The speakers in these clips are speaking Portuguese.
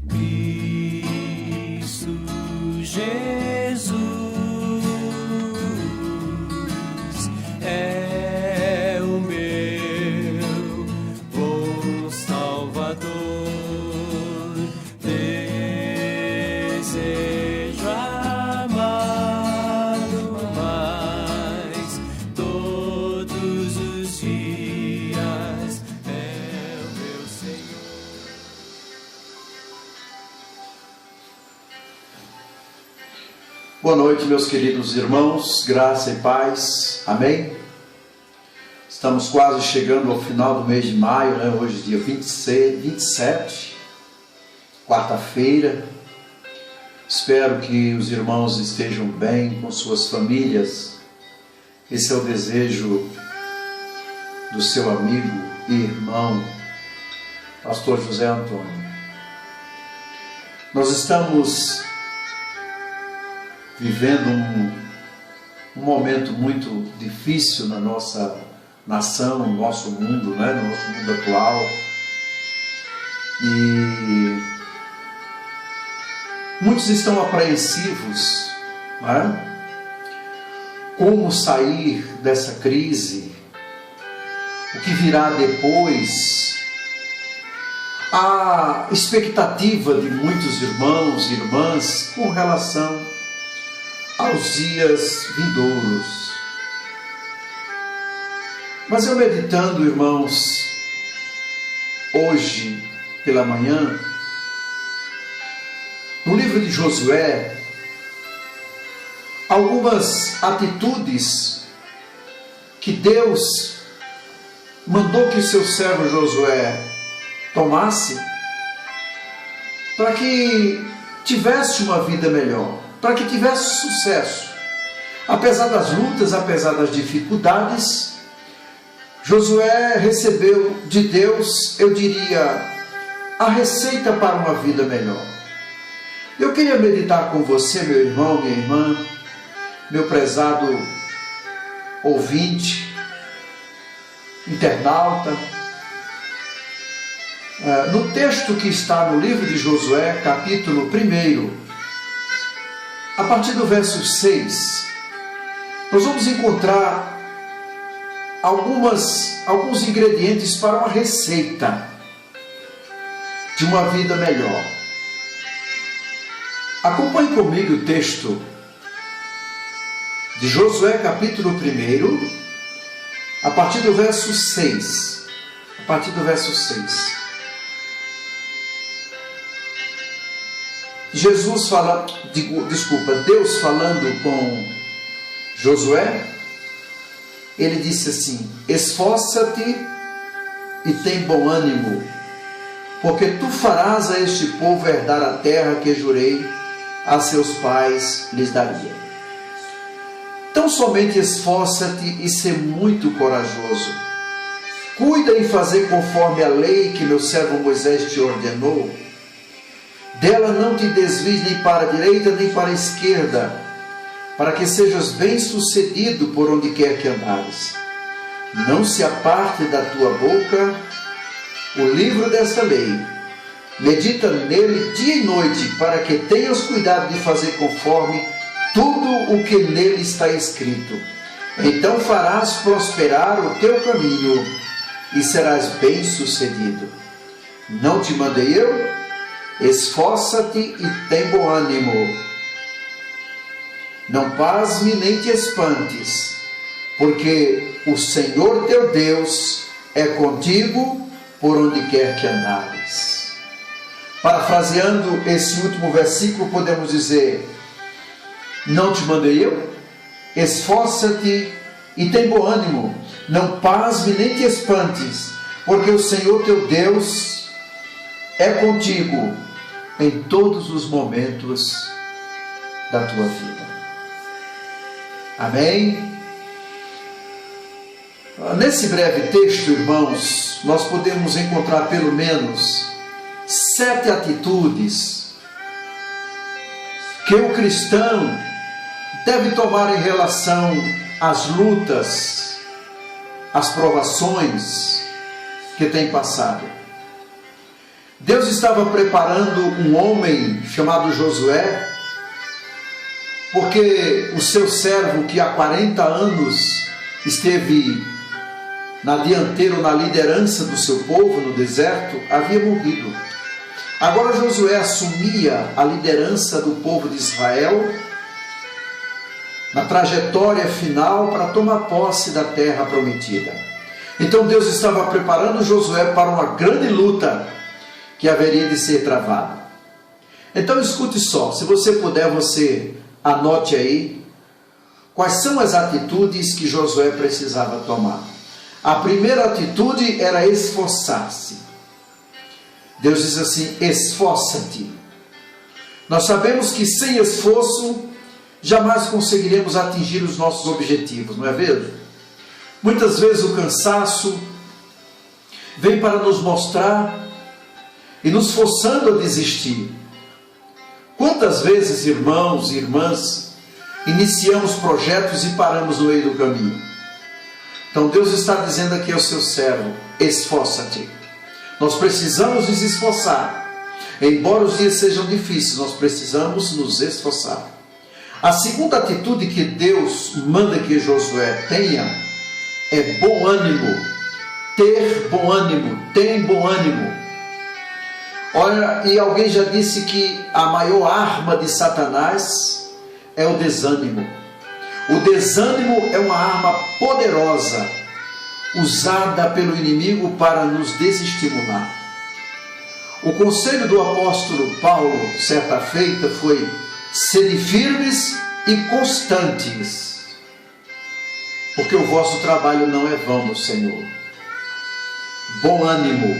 Cristo Jesus é o meu bom Salvador. Desejo amá-lo mais todos os dias. É o meu Senhor. Boa noite, meus queridos irmãos, graça e paz, amém? Estamos quase chegando ao final do mês de maio, né? Hoje dia 27, quarta-feira. Espero que os irmãos estejam bem com suas famílias. Esse é o desejo do seu amigo e irmão, pastor José Antônio. Nós estamos vivendo um momento muito difícil na nossa nação, no nosso mundo, né? No nosso mundo atual. E muitos estão apreensivos, né? Como sair dessa crise? O que virá depois? A expectativa de muitos irmãos e irmãs com relação aos dias vindouros. Mas eu meditando, irmãos, hoje pela manhã, no livro de Josué, algumas atitudes que Deus mandou que o seu servo Josué tomasse para que tivesse uma vida melhor, para que tivesse sucesso. Apesar das lutas, apesar das dificuldades, Josué recebeu de Deus, eu diria, a receita para uma vida melhor. Eu queria meditar com você, meu irmão, minha irmã, meu prezado ouvinte, internauta, no texto que está no livro de Josué, capítulo 1, a partir do verso 6, nós vamos encontrar alguns ingredientes para uma receita de uma vida melhor. Acompanhe comigo o texto de Josué, capítulo 1, a partir do verso 6. A partir do verso 6. Deus falando com Josué, ele disse assim: esforça-te e tem bom ânimo, porque tu farás a este povo herdar a terra que jurei a seus pais lhes daria. Então somente esforça-te e sê muito corajoso. Cuida em fazer conforme a lei que meu servo Moisés te ordenou. Dela não te desvies nem para a direita nem para a esquerda, para que sejas bem-sucedido por onde quer que andares. Não se aparte da tua boca o livro desta lei. Medita nele dia e noite, para que tenhas cuidado de fazer conforme tudo o que nele está escrito. Então farás prosperar o teu caminho e serás bem-sucedido. Não te mandei eu? Esforça-te e tem bom ânimo. Não pasme nem te espantes, porque o Senhor teu Deus é contigo por onde quer que andares. Parafraseando esse último versículo, podemos dizer: não te mandei eu? Esforça-te e tem bom ânimo. Não pasme nem te espantes, porque o Senhor teu Deus é contigo em todos os momentos da tua vida. Amém? Nesse breve texto, irmãos, nós podemos encontrar pelo menos 7 atitudes que o cristão deve tomar em relação às lutas, às provações que tem passado. Deus estava preparando um homem chamado Josué, porque o seu servo, que há 40 anos esteve na dianteira ou na liderança do seu povo no deserto, havia morrido. Agora Josué assumia a liderança do povo de Israel na trajetória final para tomar posse da terra prometida. Então Deus estava preparando Josué para uma grande luta que haveria de ser travada. Então escute só, se você puder, você anote aí quais são as atitudes que Josué precisava tomar. A primeira atitude era esforçar-se. Deus diz assim: esforça-te. Nós sabemos que sem esforço jamais conseguiremos atingir os nossos objetivos, não é mesmo? Muitas vezes o cansaço vem para nos mostrar e nos forçando a desistir. Quantas vezes, irmãos e irmãs, iniciamos projetos e paramos no meio do caminho? Então Deus está dizendo aqui ao seu servo: esforça-te. Nós precisamos nos esforçar. Embora os dias sejam difíceis, nós precisamos nos esforçar. A segunda atitude que Deus manda que Josué tenha é bom ânimo. Ter bom ânimo. Tem bom ânimo. Olha, e alguém já disse que a maior arma de Satanás é o desânimo. O desânimo é uma arma poderosa, usada pelo inimigo para nos desestimular. O conselho do apóstolo Paulo, certa feita, foi: sede firmes e constantes, porque o vosso trabalho não é vão no Senhor. Bom ânimo,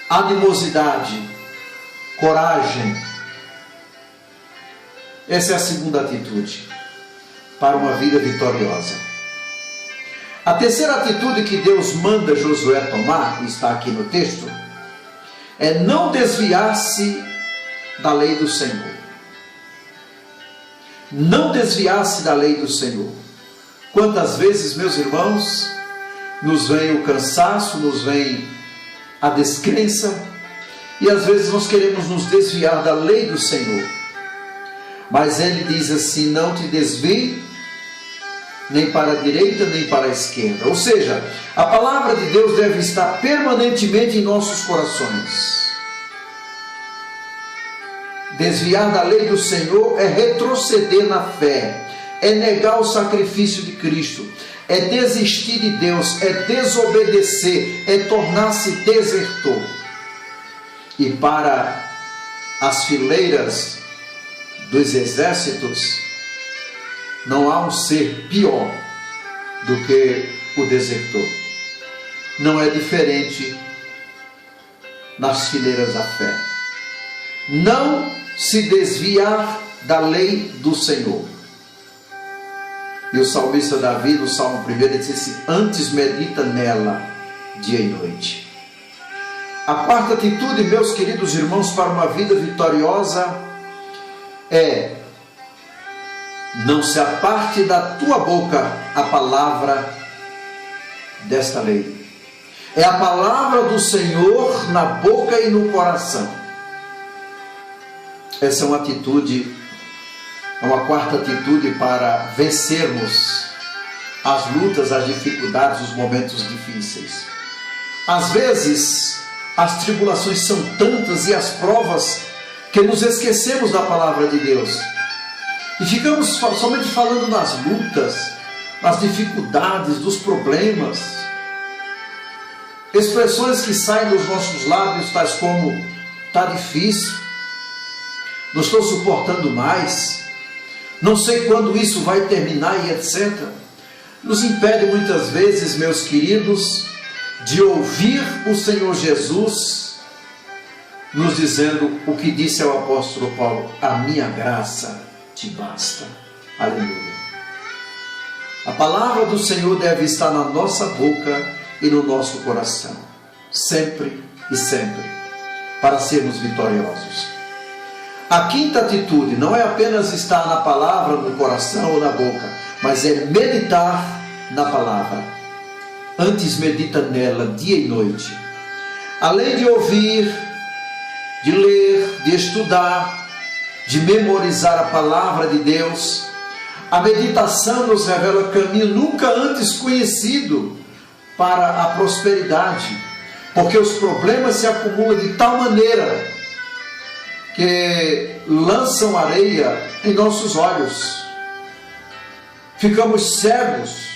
animosidade, coragem. Essa é a segunda atitude para uma vida vitoriosa. A terceira atitude que Deus manda Josué tomar, que está aqui no texto, é não desviar-se da lei do Senhor. Não desviar-se da lei do Senhor. Quantas vezes, meus irmãos, nos vem o cansaço, nos vem a descrença, e às vezes nós queremos nos desviar da lei do Senhor. Mas Ele diz assim: não te desvie nem para a direita nem para a esquerda. Ou seja, a palavra de Deus deve estar permanentemente em nossos corações. Desviar da lei do Senhor é retroceder na fé, é negar o sacrifício de Cristo, é desistir de Deus, é desobedecer, é tornar-se desertor. E para as fileiras dos exércitos, não há um ser pior do que o desertor. Não é diferente nas fileiras da fé. Não se desviar da lei do Senhor. E o salmista Davi, no Salmo 1, ele diz assim: antes medita nela dia e noite. A quarta atitude, meus queridos irmãos, para uma vida vitoriosa é: não se aparte da tua boca a palavra desta lei. É a palavra do Senhor na boca e no coração. Essa é uma atitude, é uma quarta atitude para vencermos as lutas, as dificuldades, os momentos difíceis. Às vezes, as tribulações são tantas e as provas que nos esquecemos da palavra de Deus. E ficamos somente falando nas lutas, nas dificuldades, dos problemas. Expressões que saem dos nossos lábios, tais como: está difícil, não estou suportando mais, não sei quando isso vai terminar e etc. Nos impede muitas vezes, meus queridos, de ouvir o Senhor Jesus nos dizendo o que disse ao apóstolo Paulo: a minha graça te basta. Aleluia. A palavra do Senhor deve estar na nossa boca e no nosso coração, sempre e sempre, para sermos vitoriosos. A quinta atitude não é apenas estar na palavra, no coração ou na boca, mas é meditar na palavra. Antes medita nela dia e noite. além de ouvir, de ler, de estudar, de memorizar a palavra de Deus, a meditação nos revela caminho nunca antes conhecido para a prosperidade, porque os problemas se acumulam de tal maneira que lançam areia em nossos olhos. Ficamos cegos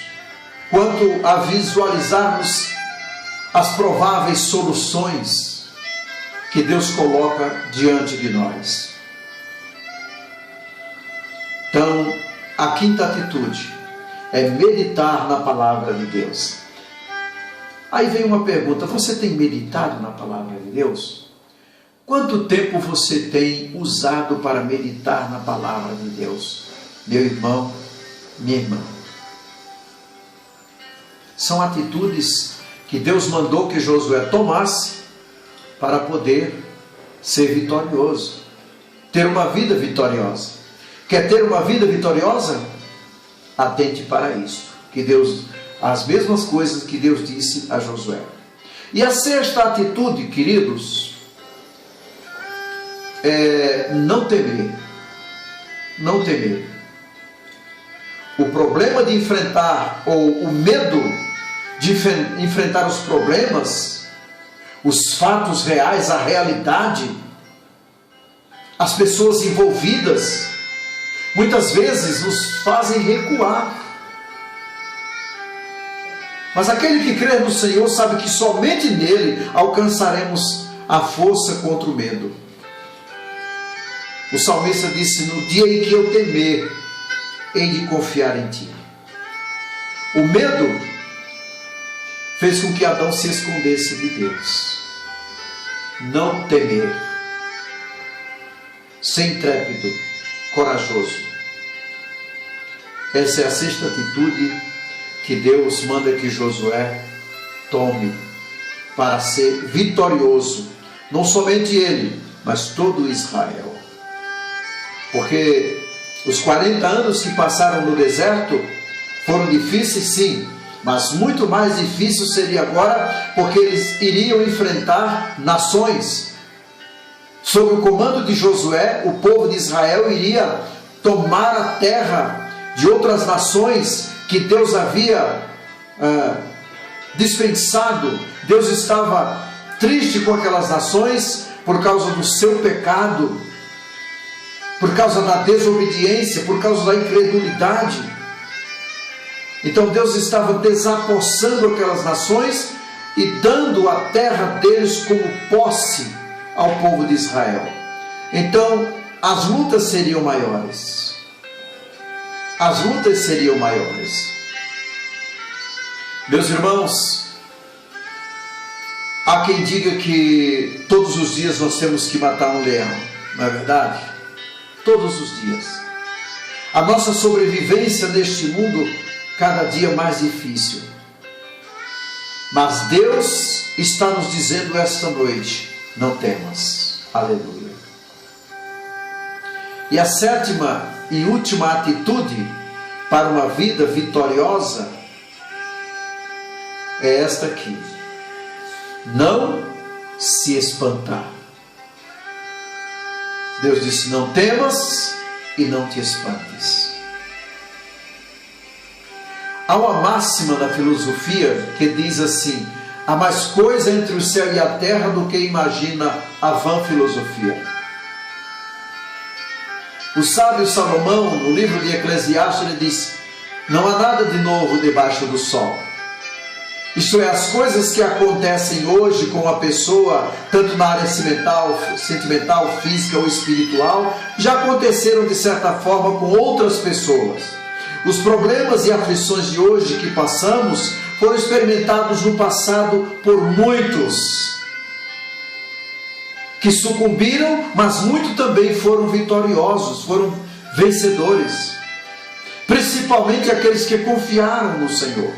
quanto a visualizarmos as prováveis soluções que Deus coloca diante de nós. Então, a quinta atitude é meditar na palavra de Deus. Aí vem uma pergunta: você tem meditado na palavra de Deus? Quanto tempo você tem usado para meditar na palavra de Deus? Meu irmão, minha irmã. São atitudes que Deus mandou que Josué tomasse para poder ser vitorioso, ter uma vida vitoriosa. Quer ter uma vida vitoriosa? Atente para isso, que Deus, as mesmas coisas que Deus disse a Josué. E a sexta atitude, queridos, é não temer. Não temer. O problema de enfrentar, ou o medo de enfrentar os problemas, os fatos reais, a realidade, as pessoas envolvidas, muitas vezes nos fazem recuar. Mas aquele que crê no Senhor sabe que somente nele alcançaremos a força contra o medo. O salmista disse: no dia em que eu temer, hei de confiar em ti. O medo fez com que Adão se escondesse de Deus. Não temer. Ser intrépido, corajoso. Essa é a sexta atitude que Deus manda que Josué tome para ser vitorioso. Não somente ele, mas todo Israel. Porque os 40 anos que passaram no deserto foram difíceis, sim, mas muito mais difícil seria agora, porque eles iriam enfrentar nações. Sob o comando de Josué, o povo de Israel iria tomar a terra de outras nações que Deus havia dispensado. Deus estava triste com aquelas nações por causa do seu pecado, por causa da desobediência, por causa da incredulidade. Então Deus estava desapossando aquelas nações e dando a terra deles como posse ao povo de Israel. Então as lutas seriam maiores. As lutas seriam maiores. Meus irmãos, há quem diga que todos os dias nós temos que matar um leão, não é verdade? Todos os dias. A nossa sobrevivência neste mundo cada dia mais difícil. Mas Deus está nos dizendo esta noite: não temas. Aleluia. E a sétima e última atitude para uma vida vitoriosa é esta aqui: não se espantar. Deus disse: não temas e não te espantes. Há uma máxima na filosofia que diz assim: há mais coisa entre o céu e a terra do que imagina a vã filosofia. O sábio Salomão, no livro de Eclesiastes, ele diz: não há nada de novo debaixo do sol. Isto é, as coisas que acontecem hoje com a pessoa, tanto na área sentimental, física ou espiritual, já aconteceram de certa forma com outras pessoas. Os problemas e aflições de hoje que passamos foram experimentados no passado por muitos que sucumbiram, mas muitos também foram vitoriosos, foram vencedores. Principalmente aqueles que confiaram no Senhor.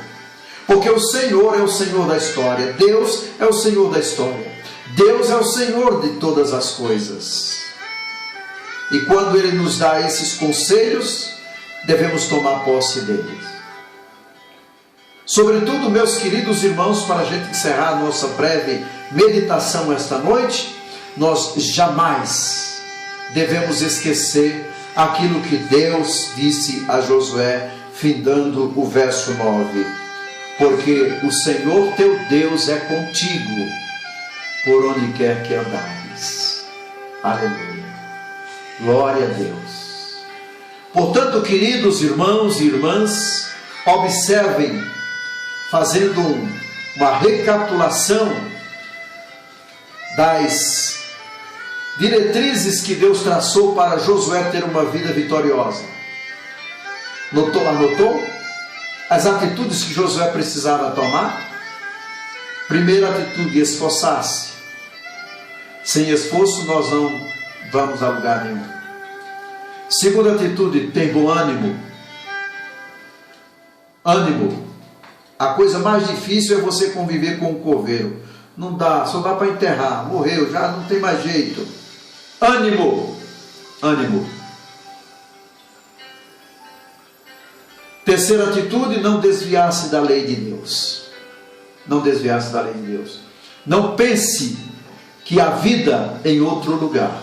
Porque o Senhor é o Senhor da história. Deus é o Senhor da história. Deus é o Senhor de todas as coisas. E quando Ele nos dá esses conselhos, devemos tomar posse deles. Sobretudo, meus queridos irmãos, para a gente encerrar a nossa breve meditação esta noite, nós jamais devemos esquecer aquilo que Deus disse a Josué, findando o verso 9: porque o Senhor teu Deus é contigo, por onde quer que andares. Aleluia, glória a Deus. Portanto, queridos irmãos e irmãs, observem, fazendo uma recapitulação das diretrizes que Deus traçou para Josué ter uma vida vitoriosa. Anotou as atitudes que Josué precisava tomar? Primeira atitude: esforçar-se. Sem esforço nós não vamos a lugar nenhum. Segunda atitude: ter bom ânimo. Ânimo. A coisa mais difícil é você conviver com o coveiro. Não dá, só dá para enterrar. Morreu, já não tem mais jeito. Ânimo. Ânimo. Terceira atitude: não desviar-se da lei de Deus. Não desviar-se da lei de Deus. Não pense que há vida em outro lugar.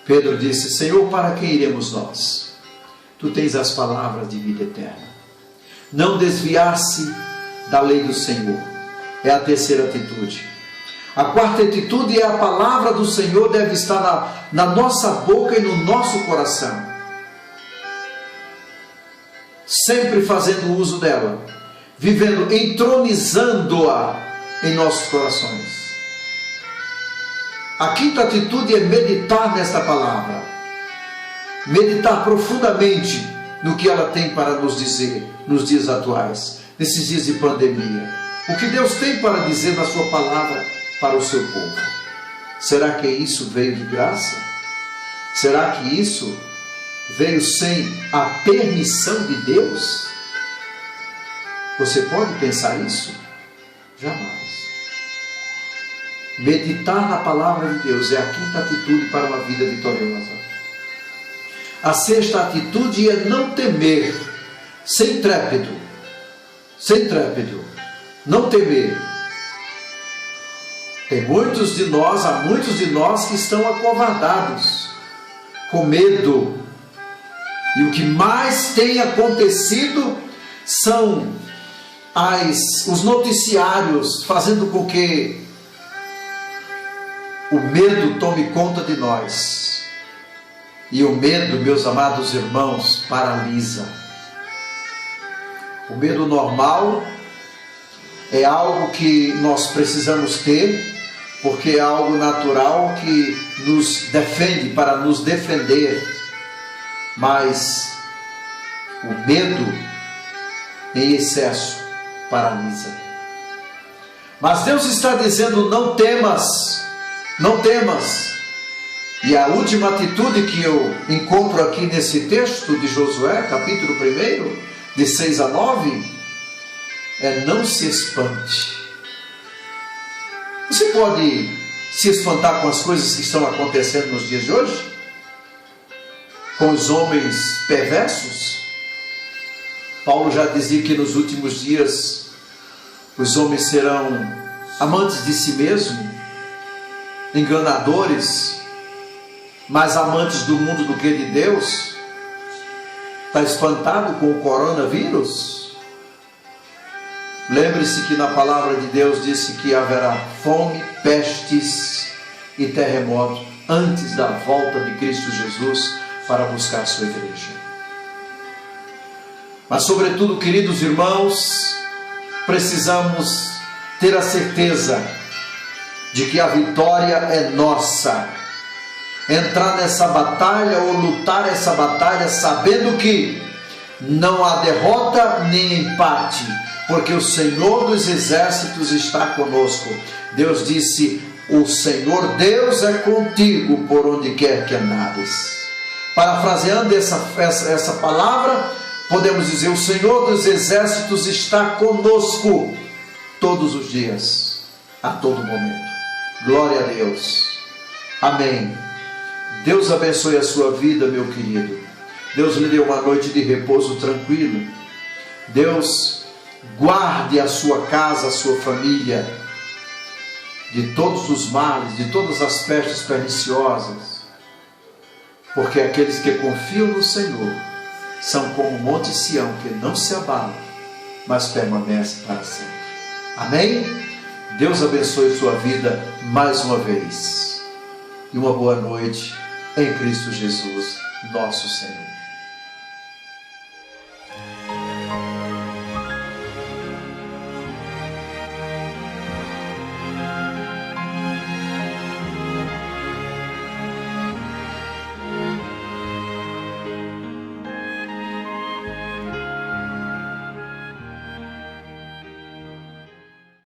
Pedro disse: Senhor, para quem iremos nós? Tu tens as palavras de vida eterna. Não desviar-se da lei do Senhor é a terceira atitude. A quarta atitude é: a palavra do Senhor deve estar na nossa boca e no nosso coração, sempre fazendo uso dela, vivendo, entronizando-a em nossos corações. A quinta atitude é meditar nesta palavra, meditar profundamente no que ela tem para nos dizer nos dias atuais, nesses dias de pandemia. O que Deus tem para dizer na sua palavra para o seu povo. Será que isso veio de graça? Será que isso veio sem a permissão de Deus? Você pode pensar isso? Jamais. Meditar na palavra de Deus é a quinta atitude para uma vida vitoriosa. A sexta atitude é não temer, sem trépida. Sem trépida. Não temer. Há muitos de nós que estão acovardados, com medo. E o que mais tem acontecido são os noticiários fazendo com que o medo tome conta de nós. E o medo, meus amados irmãos, paralisa. O medo normal é algo que nós precisamos ter, porque é algo natural que nos defende, para nos defender. Mas o medo em excesso paralisa. Mas Deus está dizendo: não temas, não temas. E a última atitude que eu encontro aqui nesse texto de Josué, capítulo 1, de 6 a 9, é: não se espante. Você pode se espantar com as coisas que estão acontecendo nos dias de hoje? Com os homens perversos? Paulo já dizia que nos últimos dias os homens serão amantes de si mesmos, enganadores, mais amantes do mundo do que de Deus. Está espantado com o coronavírus? Lembre-se que na palavra de Deus disse que haverá fome, pestes e terremoto antes da volta de Cristo Jesus para buscar a sua igreja. Mas sobretudo, queridos irmãos, precisamos ter a certeza de que a vitória é nossa. Entrar nessa batalha ou lutar essa batalha sabendo que não há derrota nem empate, porque o Senhor dos exércitos está conosco. Deus disse: o Senhor Deus é contigo por onde quer que andares. Parafraseando essa palavra, podemos dizer: o Senhor dos exércitos está conosco todos os dias, a todo momento. Glória a Deus. Amém. Deus abençoe a sua vida, meu querido. Deus lhe dê uma noite de repouso tranquilo. Deus guarde a sua casa, a sua família, de todos os males, de todas as pestes perniciosas, porque aqueles que confiam no Senhor são como o Monte Sião, que não se abala, mas permanece para sempre. Amém? Deus abençoe sua vida mais uma vez. E uma boa noite em Cristo Jesus, nosso Senhor.